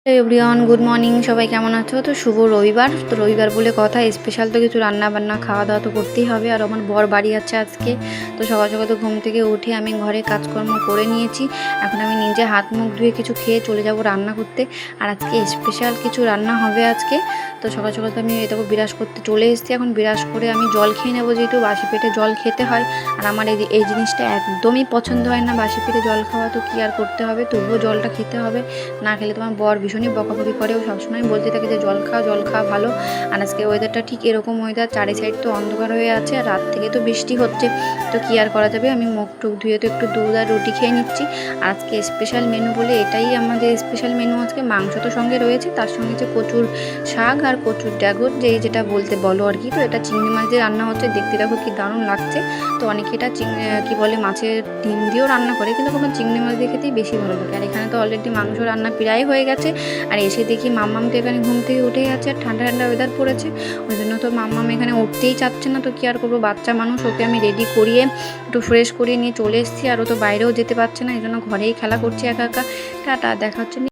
Everyone, good morning. সবাই কেমন আছো? তো শুভ রবিবার। তো রবিবার বলে কথা, স্পেশাল তো কিছু রান্না বান্না খাওয়া দাওয়া তো করতেই হবে। আর আমার বর বাড়ি আছে আজকে। তো সকাল সকাল তো ঘুম থেকে উঠে আমি ঘরে কাজকর্ম করে নিয়েছি। এখন আমি নিজে হাত মুখ ধুয়ে কিছু খেয়ে চলে যাব রান্না করতে। আর আজকে স্পেশাল কিছু রান্না হবে আজকে। তো সকাল সকাল তো আমি এটাকে বিরাজ করতে চলে এসেছি। এখন বিরাজ করে আমি জল খেয়ে নেবো, যেহেতু বাসি পেটে জল খেতে হয়। আর আমার এই জিনিসটা একদমই পছন্দ হয় না, বাসি পেটে জল খাওয়া। তো কী আর করতে হবে, তবুও জলটা খেতে হবে। না খেলে তোমার বর ভীষণই বকাবকি করে, ও সবসময় বলতে থাকে যে জল খাওয়া ভালো। আর আজকে ওয়েদারটা ঠিক এরকম ওয়েদার, চারি সাইড তো অন্ধকার হয়ে আছে, আর রাত থেকে তো বৃষ্টি হচ্ছে। তো কী আর করা যাবে, আমি মুখ টুক ধুয়ে তো একটু দুধ আর রুটি খেয়ে নিচ্ছি। আর আজকে স্পেশাল মেনু বলে এটাই আমাদের স্পেশাল মেনু। আজকে মাংস তো সঙ্গে রয়েছে, তার সঙ্গে যে কচুর শাক আর কচুর ড্যাগর, যেটা বলতে বলো আর কি। তো এটা চিংড়ি মাছ দিয়ে রান্না হচ্ছে, দেখতে দেখো কি দারুণ লাগছে। তো অনেকে এটা কী বলে মাছের ডিম দিয়েও রান্না করে, কিন্তু আমার চিংড়ি মাছ দিয়ে খেতেই বেশি ভালো লাগে। আর এখানে তো অলরেডি মাংস রান্না প্রায় হয়ে গেছে। আর এসে দেখি মাম্মাম তো এখানে ঘুম থেকে উঠেই আছে, আর ঠান্ডা ঠান্ডা ওয়েদার পড়েছে, ওই জন্য তো মাম্মাম এখানে উঠতেই চাচ্ছে না। তো কী আর করবো, বাচ্চা মানুষ, ওকে আমি রেডি করিয়ে একটু ফ্রেশ করিয়ে নিয়ে চলে এসেছি। আর ও তো বাইরেও যেতে পারছে না, এই জন্য ঘরেই খেলা করছে একা একা। টাটা, দেখা হচ্ছে।